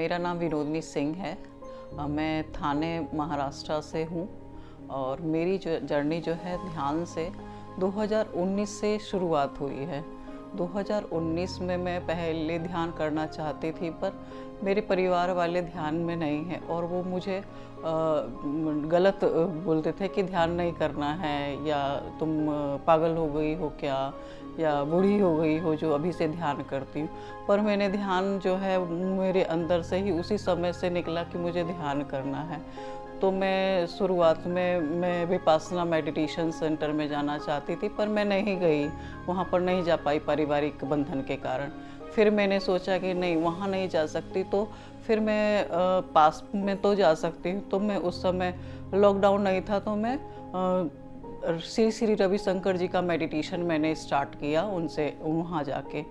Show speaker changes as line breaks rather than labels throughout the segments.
मेरा नाम विनोदनी सिंह है। मैं थाने महाराष्ट्र से हूँ और मेरी जो जर्नी जो है ध्यान से 2019 से शुरुआत हुई है। 2019 में मैं पहले ध्यान करना चाहती थी, पर मेरे परिवार वाले ध्यान में नहीं हैं और वो मुझे गलत बोलते थे कि ध्यान नहीं करना है, या तुम पागल हो गई हो क्या, या बूढ़ी हो गई हो जो अभी से ध्यान करती हूँ। पर मैंने ध्यान जो है मेरे अंदर से ही उसी समय से निकला कि मुझे ध्यान करना है। तो मैं शुरुआत में मैं विपासना मेडिटेशन सेंटर में जाना चाहती थी, पर मैं नहीं गई, वहाँ पर नहीं जा पाई पारिवारिक बंधन के कारण। फिर मैंने सोचा कि नहीं, वहाँ नहीं जा सकती तो फिर मैं पास में तो जा सकती हूँ। तो मैं उस समय लॉकडाउन नहीं था, तो मैं श्री श्री रविशंकर जी का मेडिटेशन मैंने स्टार्ट किया उनसे, वहाँ जाके।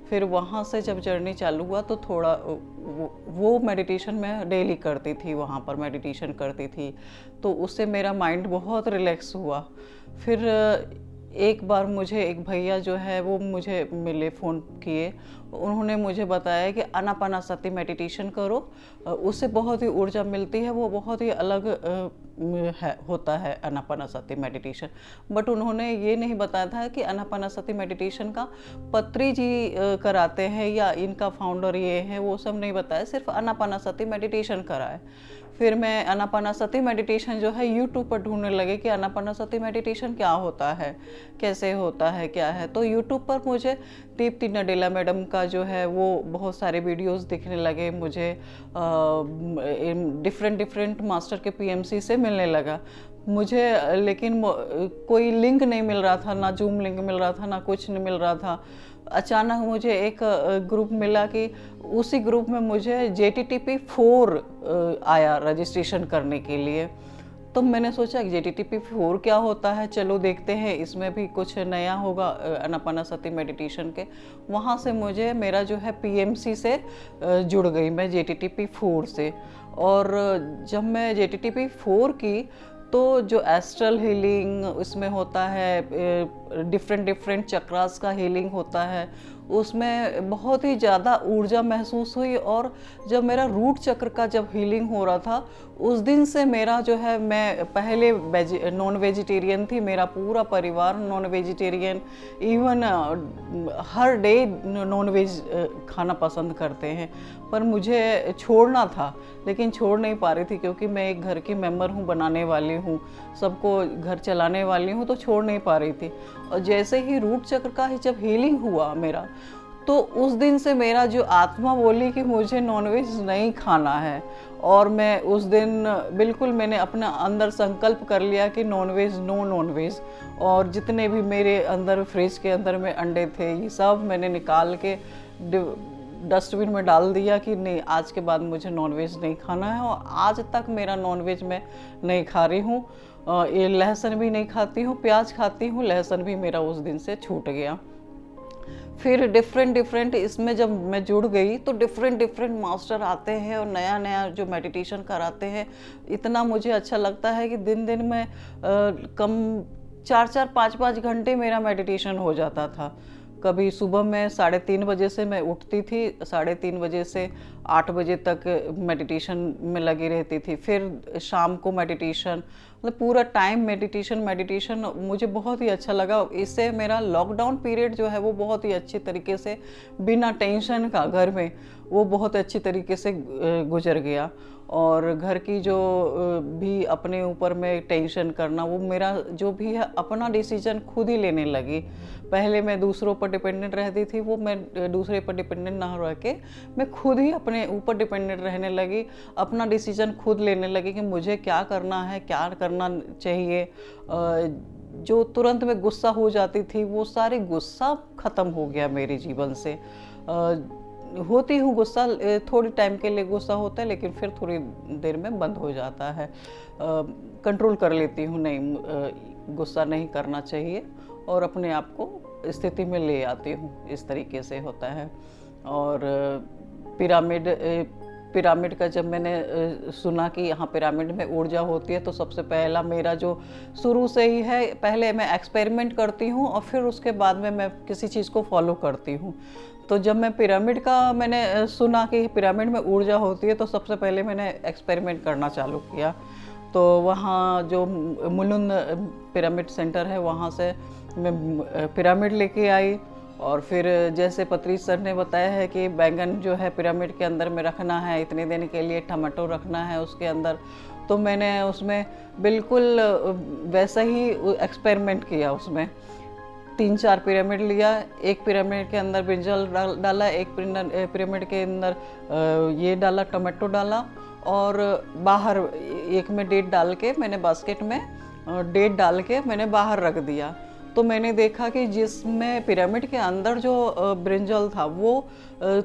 फिर वहाँ से जब जर्नी चालू हुआ तो थोड़ा वो मेडिटेशन मैं डेली करती थी, वहाँ पर मेडिटेशन करती थी, तो उससे मेरा माइंड बहुत रिलैक्स हुआ। फिर एक बार मुझे एक भैया जो है वो मुझे मिले, फ़ोन किए, उन्होंने मुझे बताया कि आनापानासती मेडिटेशन करो, उससे बहुत ही ऊर्जा मिलती है, वो बहुत ही अलग होता है आनापानासती मेडिटेशन। बट उन्होंने ये नहीं बताया था कि आनापानासती मेडिटेशन का पत्री जी कराते हैं या इनका फाउंडर ये है, वो सब नहीं बताया, सिर्फ आनापानासती मेडिटेशन कराए। फिर मैं आनापानासती मेडिटेशन जो है यूट्यूब पर ढूंढने लगे कि आनापानासती मेडिटेशन क्या होता है, कैसे होता है, क्या है। तो यूट्यूब पर मुझे दीप्ति नडेला मैडम का जो है वो बहुत सारे वीडियोस दिखने लगे, मुझे डिफरेंट मास्टर के पीएमसी से मिलने लगा मुझे, लेकिन कोई लिंक नहीं मिल रहा था, ना जूम लिंक मिल रहा था, ना कुछ नहीं मिल रहा था। अचानक मुझे एक ग्रुप मिला कि उसी ग्रुप में मुझे JTTP 4 आया रजिस्ट्रेशन करने के लिए। तो मैंने सोचा कि JTTP 4 क्या होता है, चलो देखते हैं, इसमें भी कुछ नया होगा आनापानासती मेडिटेशन के। वहाँ से मुझे मेरा जो है PMC से जुड़ गई मैं JTTP 4 से। और जब मैं JTTP 4 की तो जो एस्ट्रल हीलिंग उसमें होता है, डिफरेंट चक्रास का हीलिंग होता है, उसमें बहुत ही ज़्यादा ऊर्जा महसूस हुई। और जब मेरा रूट चक्र का जब हीलिंग हो रहा था, उस दिन से मेरा जो है, मैं पहले नॉन वेजिटेरियन थी, मेरा पूरा परिवार नॉन वेजिटेरियन, इवन हर डे नॉन वेज खाना पसंद करते हैं। पर मुझे छोड़ना था, लेकिन छोड़ नहीं पा रही थी, क्योंकि मैं एक घर की मेंबर हूँ, बनाने वाली हूँ, सबको घर चलाने वाली हूँ, तो छोड़ नहीं पा रही थी। और जैसे ही रूट चक्र का ही जब हीलिंग हुआ मेरा, तो उस दिन से मेरा जो आत्मा बोली कि मुझे नॉनवेज नहीं खाना है। और मैं उस दिन बिल्कुल मैंने अपना अंदर संकल्प कर लिया कि नॉनवेज, नो नॉनवेज। और जितने भी मेरे अंदर फ्रिज के अंदर में अंडे थे, ये सब मैंने निकाल के डस्टबिन में डाल दिया कि नहीं, आज के बाद मुझे नॉनवेज नहीं खाना है। और आज तक मेरा नॉनवेज मैं नहीं खा रही हूँ। ये लहसुन भी नहीं खाती हूँ, प्याज खाती हूँ, लहसुन भी मेरा उस दिन से छूट गया। फिर डिफरेंट इसमें जब मैं जुड़ गई तो डिफरेंट मास्टर आते हैं और नया जो मेडिटेशन कराते हैं, इतना मुझे अच्छा लगता है कि दिन में कम 4 5 घंटे मेरा मेडिटेशन हो जाता था। कभी सुबह में 3:30 बजे से मैं उठती थी, 3:30 बजे से 8 बजे तक मेडिटेशन में लगी रहती थी। फिर शाम को मेडिटेशन, मतलब पूरा टाइम मेडिटेशन मुझे बहुत ही अच्छा लगा। इससे मेरा लॉकडाउन पीरियड जो है वो बहुत ही अच्छी तरीके से, बिना टेंशन का घर में, वो बहुत अच्छी तरीके से गुजर गया। और घर की जो भी अपने ऊपर में टेंशन करना, वो मेरा जो भी है अपना डिसीजन खुद ही लेने लगी। पहले मैं दूसरों पर डिपेंडेंट रहती थी, वो मैं दूसरे पर डिपेंडेंट ना रह के मैं खुद ही अपने ऊपर डिपेंडेंट रहने लगी, अपना डिसीजन खुद लेने लगी कि मुझे क्या करना है, क्या करना चाहिए। जो तुरंत में गुस्सा हो जाती थी, वो सारी गुस्सा ख़त्म हो गया मेरे जीवन से। होती हूँ गुस्सा, थोड़ी टाइम के लिए गुस्सा होता है, लेकिन फिर थोड़ी देर में बंद हो जाता है। कंट्रोल कर लेती हूँ, नहीं गुस्सा नहीं करना चाहिए, और अपने आप को स्थिति में ले आती हूँ, इस तरीके से होता है। और पिरामिड का जब मैंने सुना कि यहाँ पिरामिड में ऊर्जा होती है, तो सबसे पहला मेरा जो शुरू से ही है, पहले मैं एक्सपेरिमेंट करती हूँ और फिर उसके बाद में मैं किसी चीज़ को फॉलो करती हूँ। तो जब मैं पिरामिड का मैंने सुना कि पिरामिड में ऊर्जा होती है, तो सबसे पहले मैंने एक्सपेरिमेंट करना चालू किया। तो वहाँ जो मुलुंड पिरामिड सेंटर है, वहाँ से मैं पिरामिड लेके आई। और फिर जैसे पत्री सर ने बताया है कि बैंगन जो है पिरामिड के अंदर में रखना है इतने दिन के लिए, टमाटो रखना है उसके अंदर, तो मैंने उसमें बिल्कुल वैसा ही एक्सपेरिमेंट किया। उसमें 3-4 पिरामिड लिया, एक पिरामिड के अंदर ब्रिंजल डाला, एक पिरामिड के अंदर ये डाला, टमाटो डाला, और बाहर एक में डेट डाल के मैंने बास्केट में डेट डाल के मैंने बाहर रख दिया। तो मैंने देखा कि जिसमें पिरामिड के अंदर जो ब्रिंजल था वो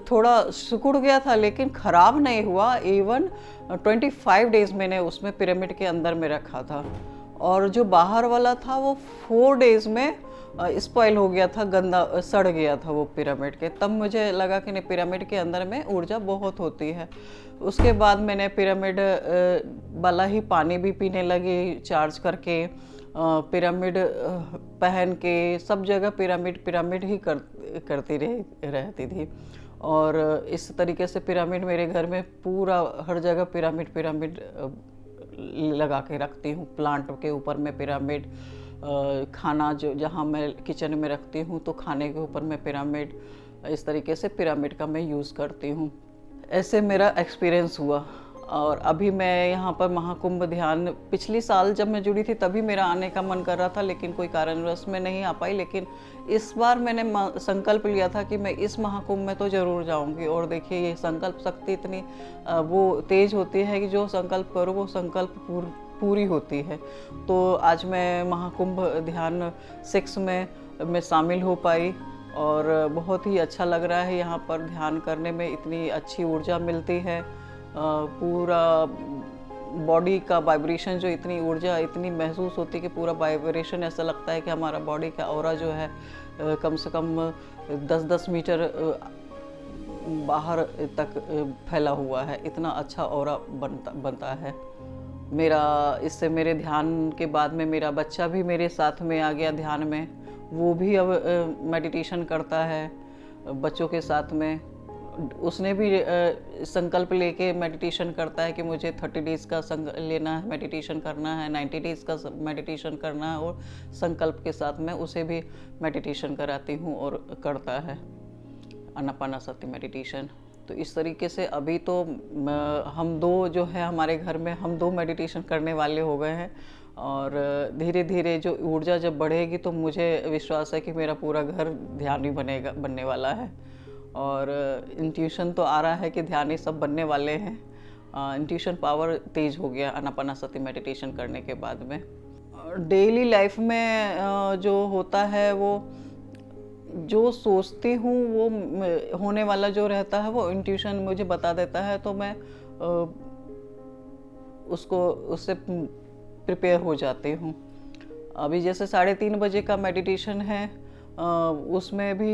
थोड़ा सिकुड़ गया था, लेकिन ख़राब नहीं हुआ। इवन 25 डेज़ मैंने उसमें पिरामिड के अंदर में रखा था, और जो बाहर वाला था वो 4 डेज़ में स्पॉइल हो गया था, गंदा सड़ गया था वो पिरामिड के। तब मुझे लगा कि नहीं, पिरामिड के अंदर में ऊर्जा बहुत होती है। उसके बाद मैंने पिरामिड वाला ही पानी भी पीने लगी, चार्ज करके, पिरामिड पहन के, सब जगह पिरामिड ही करती रहती थी। और इस तरीके से पिरामिड मेरे घर में पूरा हर जगह पिरामिड लगा के रखती हूँ। प्लांट के ऊपर में पिरामिड, खाना जो जहाँ मैं किचन में रखती हूँ तो खाने के ऊपर में पिरामिड, इस तरीके से पिरामिड का मैं यूज़ करती हूँ। ऐसे मेरा एक्सपीरियंस हुआ। और अभी मैं यहाँ पर महाकुंभ ध्यान, पिछली साल जब मैं जुड़ी थी तभी मेरा आने का मन कर रहा था, लेकिन कोई कारणवश मैं नहीं आ पाई। लेकिन इस बार मैंने संकल्प लिया था कि मैं इस महाकुंभ में तो ज़रूर जाऊँगी। और देखिए, ये संकल्प शक्ति इतनी वो तेज़ होती है कि जो संकल्प करो वो संकल्प पूरी होती है। तो आज मैं महाकुंभ ध्यान 6 में मैं शामिल हो पाई, और बहुत ही अच्छा लग रहा है। यहाँ पर ध्यान करने में इतनी अच्छी ऊर्जा मिलती है, पूरा बॉडी का वाइब्रेशन, जो इतनी ऊर्जा इतनी महसूस होती है कि पूरा वाइब्रेशन ऐसा लगता है कि हमारा बॉडी का ऑरा जो है कम से कम 10-10 मीटर बाहर तक फैला हुआ है। इतना अच्छा ऑरा बनता है मेरा। इससे मेरे ध्यान के बाद में मेरा बच्चा भी मेरे साथ में आ गया ध्यान में। वो भी अब मेडिटेशन करता है बच्चों के साथ में। उसने भी संकल्प लेके मेडिटेशन करता है कि मुझे 30 डेज़ का लेना है, मेडिटेशन करना है, 90 डेज़ का मेडिटेशन करना है। और संकल्प के साथ में उसे भी मेडिटेशन कराती हूँ और करता है आनापानसति मेडिटेशन। तो इस तरीके से अभी तो हम दो जो है हमारे घर में, हम 2 मेडिटेशन करने वाले हो गए हैं। और धीरे धीरे जो ऊर्जा जब बढ़ेगी तो मुझे विश्वास है कि मेरा पूरा घर ध्यानी बनने वाला है। और इंट्यूशन तो आ रहा है कि ध्यानी सब बनने वाले हैं। इंट्यूशन पावर तेज हो गया आनापानसति मेडिटेशन करने के बाद में। डेली लाइफ में जो होता है, वो जो सोचती हूँ वो होने वाला जो रहता है वो इंट्यूशन मुझे बता देता है। तो मैं उससे प्रिपेयर हो जाती हूँ। अभी जैसे 3:30 बजे का मेडिटेशन है, उसमें भी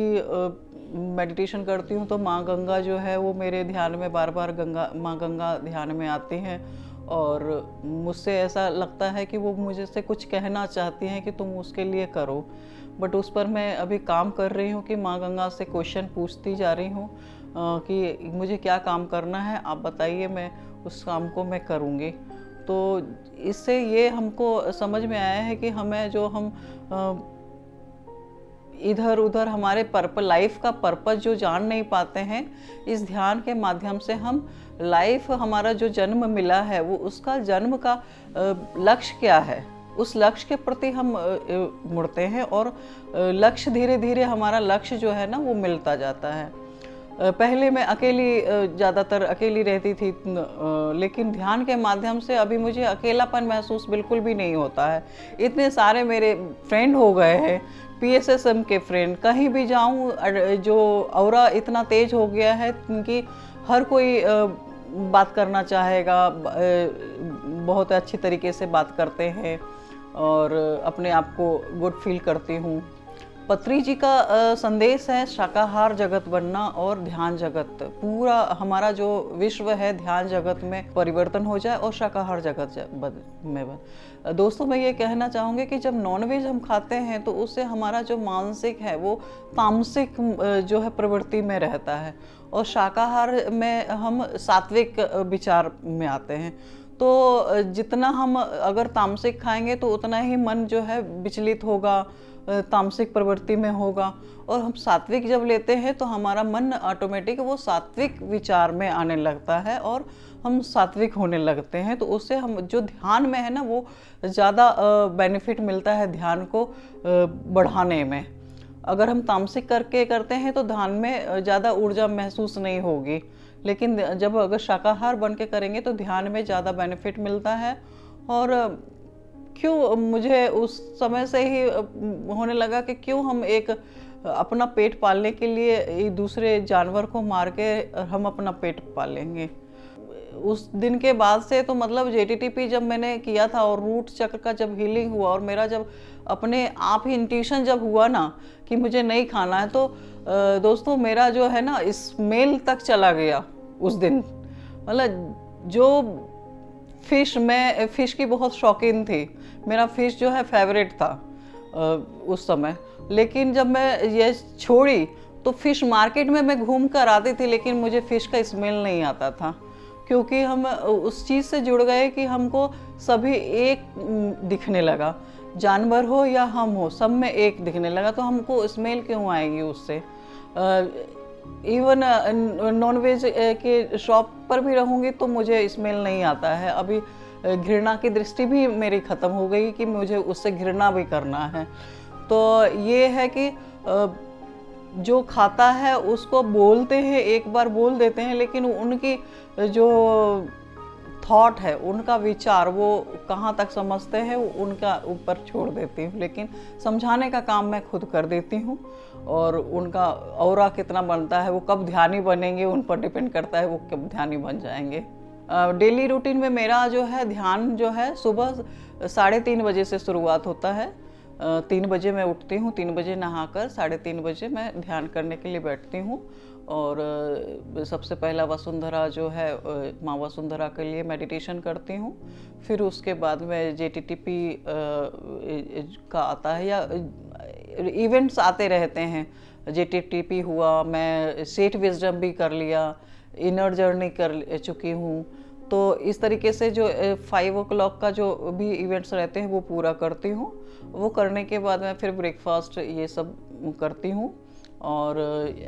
मेडिटेशन करती हूँ तो माँ गंगा जो है वो मेरे ध्यान में बार बार माँ गंगा ध्यान में आती हैं। और मुझसे ऐसा लगता है कि वो मुझे से कुछ कहना चाहती हैं कि तुम उसके लिए करो। बट उस पर मैं अभी काम कर रही हूँ कि माँ गंगा से क्वेश्चन पूछती जा रही हूँ कि मुझे क्या काम करना है, आप बताइए, मैं उस काम को मैं करूँगी। तो इससे ये हमको समझ में आया है कि हमें जो हम इधर उधर हमारे लाइफ का पर्पस जो जान नहीं पाते हैं, इस ध्यान के माध्यम से हम लाइफ, हमारा जो जन्म मिला है वो उसका जन्म का लक्ष्य क्या है, उस लक्ष्य के प्रति हम मुड़ते हैं। और लक्ष्य धीरे धीरे हमारा लक्ष्य जो है ना वो मिलता जाता है। पहले मैं ज़्यादातर अकेली रहती थी, लेकिन ध्यान के माध्यम से अभी मुझे अकेलापन महसूस बिल्कुल भी नहीं होता है। इतने सारे मेरे फ्रेंड हो गए हैं, PSSM के फ्रेंड। कहीं भी जाऊं जो ऑरा इतना तेज हो गया है कि हर कोई बात करना चाहेगा, बहुत अच्छी तरीके से बात करते हैं और अपने आप को गुड फील करती हूँ। पत्री जी का संदेश है शाकाहार जगत बनना और ध्यान जगत, पूरा हमारा जो विश्व है ध्यान जगत में परिवर्तन हो जाए और शाकाहार जगत में बन। दोस्तों मैं ये कहना चाहूँगी कि जब नॉनवेज हम खाते हैं तो उससे हमारा जो मानसिक है वो तामसिक जो है प्रवृत्ति में रहता है, और शाकाहार में हम सात्विक विचार में आते हैं। तो जितना हम अगर तामसिक खाएंगे तो उतना ही मन जो है विचलित होगा, तामसिक प्रवृत्ति में होगा, और हम सात्विक जब लेते हैं तो हमारा मन ऑटोमेटिक वो सात्विक विचार में आने लगता है और हम सात्विक होने लगते हैं। तो उससे हम जो ध्यान में है ना वो ज़्यादा बेनिफिट मिलता है ध्यान को बढ़ाने में। अगर हम तामसिक करके करते हैं तो ध्यान में ज़्यादा ऊर्जा महसूस नहीं होगी, लेकिन जब अगर शाकाहार बन के करेंगे तो ध्यान में ज़्यादा बेनिफिट मिलता है। और क्यों मुझे उस समय से ही होने लगा कि क्यों हम एक अपना पेट पालने के लिए दूसरे जानवर को मार के हम अपना पेट पालेंगे। उस दिन के बाद से तो मतलब JTTP जब मैंने किया था और रूट चक्र का जब हीलिंग हुआ और मेरा जब अपने आप ही इंट्यूशन जब हुआ ना कि मुझे नहीं खाना है, तो दोस्तों मेरा जो है ना स्मेल तक चला गया उस दिन। मतलब जो मैं फ़िश की बहुत शौकीन थी, मेरा फ़िश जो है फेवरेट था उस समय, लेकिन जब मैं ये छोड़ी तो फ़िश मार्केट में मैं घूम कर आती थी लेकिन मुझे फ़िश का स्मेल नहीं आता था, क्योंकि हम उस चीज़ से जुड़ गए कि हमको सभी एक दिखने लगा, जानवर हो या हम हो सब में एक दिखने लगा, तो हमको स्मेल क्यों आएगी उससे। इवन नॉनवेज के शॉप पर भी रहूँगी तो मुझे स्मेल नहीं आता है। अभी घृणा की दृष्टि भी मेरी ख़त्म हो गई कि मुझे उससे घृणा भी करना है। तो ये है कि जो खाता है उसको बोलते हैं, एक बार बोल देते हैं, लेकिन उनकी जो थॉट है, उनका विचार वो कहाँ तक समझते हैं वो उनका ऊपर छोड़ देती हूँ, लेकिन समझाने का काम मैं खुद कर देती हूँ। और उनका ऑरा कितना बनता है, वो कब ध्यानी बनेंगे उन पर डिपेंड करता है वो कब ध्यानी बन जाएंगे। डेली रूटीन में मेरा जो है ध्यान जो है सुबह 3:30 बजे से शुरुआत होता है। 3 बजे मैं उठती हूँ, 3 बजे नहाकर 3:30 बजे मैं ध्यान करने के लिए बैठती हूँ। और सबसे पहला वसुंधरा जो है माँ वसुंधरा के लिए मेडिटेशन करती हूँ। फिर उसके बाद में JTTP का आता है या इवेंट्स आते रहते हैं। JTTP हुआ, मैं सेट विजडम भी कर लिया, इनर जर्नी कर चुकी हूँ। तो इस तरीके से जो 5 o'clock का जो भी इवेंट्स रहते हैं वो पूरा करती हूँ। वो करने के बाद मैं फिर ब्रेकफास्ट ये सब करती हूँ और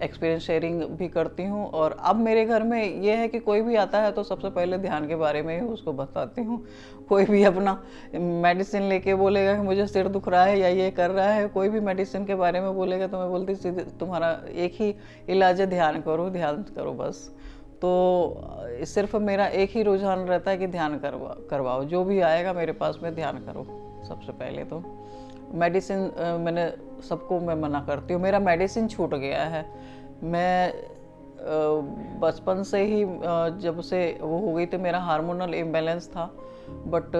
एक्सपीरियंस शेयरिंग भी करती हूँ। और अब मेरे घर में ये है कि कोई भी आता है तो सबसे पहले ध्यान के बारे में ही उसको बताती हूँ। कोई भी अपना मेडिसिन लेके बोलेगा कि मुझे सिर दुख रहा है या ये कर रहा है, कोई भी मेडिसिन के बारे में बोलेगा तो मैं बोलती सीधे तुम्हारा एक ही इलाज है, ध्यान करो बस। तो सिर्फ मेरा एक ही रुझान रहता है कि ध्यान करवाओ, जो भी आएगा मेरे पास में ध्यान करो। सबसे पहले तो मेडिसिन मैं मना करती हूँ, मेरा मेडिसिन छूट गया है। मैं बचपन से ही जब से वो हो गई तो मेरा हार्मोनल इम्बैलेंस था, बट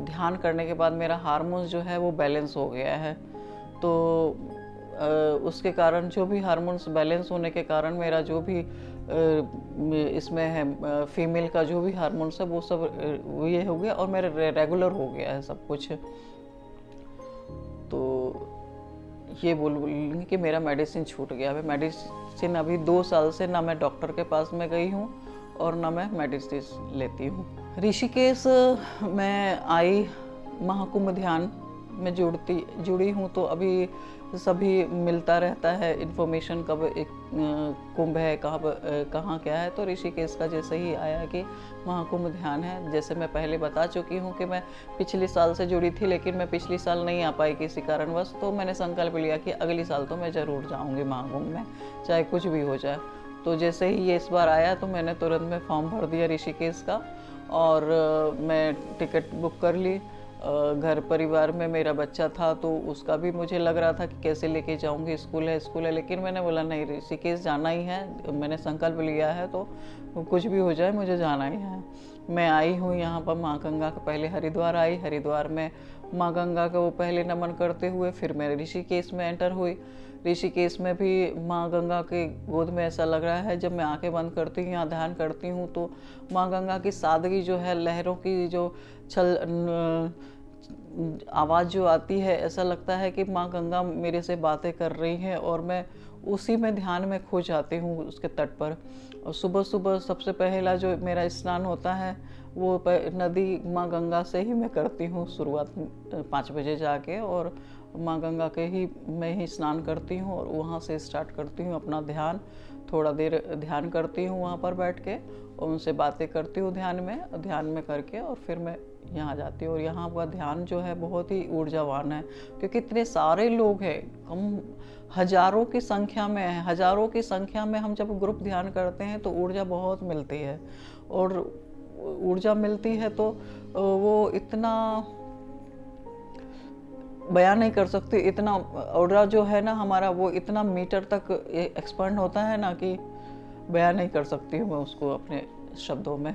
ध्यान करने के बाद मेरा हार्मोन्स जो है वो बैलेंस हो गया है। तो उसके कारण जो भी हार्मोन्स बैलेंस होने के कारण मेरा जो भी इसमें है फीमेल का जो भी हार्मोन्स है वो सब ये हो गया और मेरा रेगुलर हो गया है सब कुछ। तो ये बोलूँगी कि मेरा मेडिसिन छूट गया है। मेडिसिन अभी 2 साल से ना मैं डॉक्टर के पास में गई हूँ और ना मैं मेडिसिन लेती हूँ। ऋषिकेश मैं आई महाकुंभ ध्यान में जुड़ी हूँ, तो अभी सभी मिलता रहता है इन्फॉर्मेशन कब एक कुंभ है, कहाँ क्या है। तो ऋषिकेश का जैसे ही आया कि महाकुंभ ध्यान है, जैसे मैं पहले बता चुकी हूँ कि मैं पिछले साल से जुड़ी थी, लेकिन मैं पिछले साल नहीं आ पाई किसी कारणवश। तो मैंने संकल्प लिया कि अगली साल तो मैं ज़रूर जाऊँगी महाकुंभ में, चाहे कुछ भी हो जाए। तो जैसे ही ये इस बार आया तो मैंने तुरंत में फॉर्म भर दिया ऋषिकेश का और मैं टिकट बुक कर ली। घर परिवार में मेरा बच्चा था तो उसका भी मुझे लग रहा था कि कैसे लेके जाऊंगी, स्कूल है, लेकिन मैंने बोला नहीं, ऋषिकेश जाना ही है, मैंने संकल्प लिया है तो कुछ भी हो जाए मुझे जाना ही है। मैं आई हूँ यहाँ पर माँ गंगा के पहले हरिद्वार आई, हरिद्वार में माँ गंगा को पहले नमन करते हुए फिर मैं ऋषिकेश में एंटर हुई। ऋषिकेश में भी माँ गंगा के गोद में ऐसा लग रहा है, जब मैं आंखें बंद करती हूँ या ध्यान करती हूँ तो माँ गंगा की सादगी जो है, लहरों की जो आवाज़ जो आती है, ऐसा लगता है कि माँ गंगा मेरे से बातें कर रही हैं और मैं उसी में ध्यान में खो जाती हूँ उसके तट पर। और सुबह सुबह सबसे पहला जो मेरा स्नान होता है वो नदी माँ गंगा से ही मैं करती हूँ शुरुआत, 5 बजे जाके, और माँ गंगा के ही मैं ही स्नान करती हूँ और वहाँ से स्टार्ट करती हूँ अपना ध्यान। थोड़ा देर ध्यान करती हूँ वहाँ पर बैठ के और उनसे बातें करती हूँ ध्यान में करके, और फिर मैं यहाँ जाती हूँ। और यहाँ का ध्यान जो है बहुत ही ऊर्जावान है, क्योंकि इतने सारे लोग हैं, कम हजारों की संख्या में है। हजारों की संख्या में हम जब ग्रुप ध्यान करते हैं तो ऊर्जा बहुत मिलती है, और ऊर्जा मिलती है तो वो इतना बयान नहीं कर सकती। इतना ऊर्जा जो है ना हमारा, वो इतना मीटर तक एक्सपेंड होता है ना कि बयान नहीं कर सकती हूँ मैं उसको अपने शब्दों में।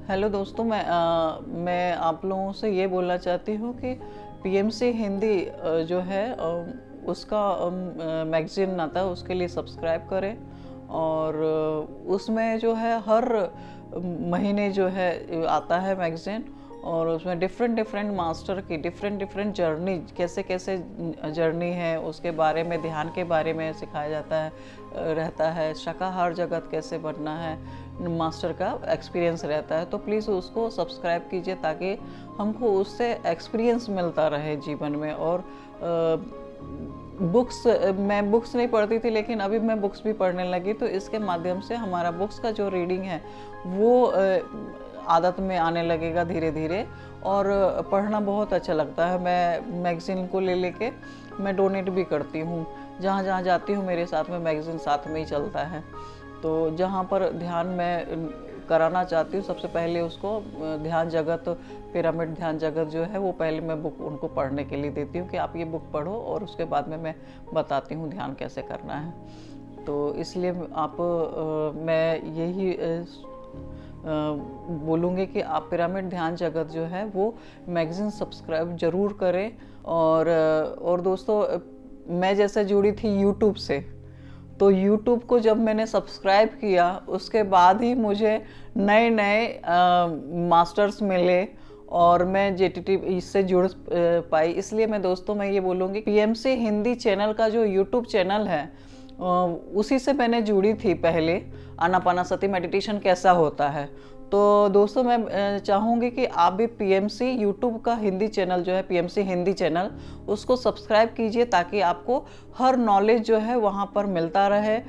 हेलो दोस्तों, मैं आप लोगों से ये बोलना चाहती हूँ कि पीएमसी हिंदी जो है उसका मैगज़ीन आता है, उसके लिए सब्सक्राइब करें। और उसमें जो है हर महीने जो है आता है मैगज़ीन, और उसमें डिफरेंट मास्टर की डिफरेंट जर्नी, कैसे जर्नी है उसके बारे में, ध्यान के बारे में सिखाया जाता है रहता है। शाकाहार जगत कैसे बनना है, मास्टर का एक्सपीरियंस रहता है। तो प्लीज़ उसको सब्सक्राइब कीजिए ताकि हमको उससे एक्सपीरियंस मिलता रहे जीवन में। और मैं बुक्स नहीं पढ़ती थी, लेकिन अभी मैं बुक्स भी पढ़ने लगी, तो इसके माध्यम से हमारा बुक्स का जो रीडिंग है वो आदत में आने लगेगा धीरे धीरे, और पढ़ना बहुत अच्छा लगता है। मैं मैगज़ीन को लेके मैं डोनेट भी करती हूँ। जहाँ जाती हूँ मेरे साथ में मैगज़ीन साथ में ही चलता है। तो जहाँ पर ध्यान मैं कराना चाहती हूँ, सबसे पहले उसको ध्यान जगत, पिरामिड ध्यान जगत जो है, वो पहले मैं बुक उनको पढ़ने के लिए देती हूँ कि आप ये बुक पढ़ो, और उसके बाद में मैं बताती हूँ ध्यान कैसे करना है। तो इसलिए मैं यही बोलूँगी कि आप पिरामिड ध्यान जगत जो है वो मैगज़ीन सब्सक्राइब ज़रूर करें। और दोस्तों, मैं जैसे जुड़ी थी यूट्यूब से, तो यूट्यूब को जब मैंने सब्सक्राइब किया उसके बाद ही मुझे नए मास्टर्स मिले और मैं जेटीटी इससे जुड़ पाई। इसलिए मैं ये बोलूँगी, पीएमसी हिंदी चैनल का जो यूट्यूब चैनल है उसी से मैंने जुड़ी थी पहले, आनापानासती मेडिटेशन कैसा होता है। तो दोस्तों, मैं चाहूँगी कि आप भी पीएमसी यूट्यूब का हिंदी चैनल जो है, पीएमसी हिंदी चैनल, उसको सब्सक्राइब कीजिए ताकि आपको हर नॉलेज जो है वहाँ पर मिलता रहे।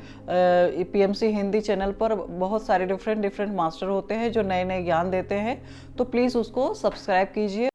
पीएमसी हिंदी चैनल पर बहुत सारे डिफरेंट मास्टर होते हैं जो नए ज्ञान देते हैं, तो प्लीज़ उसको सब्सक्राइब कीजिए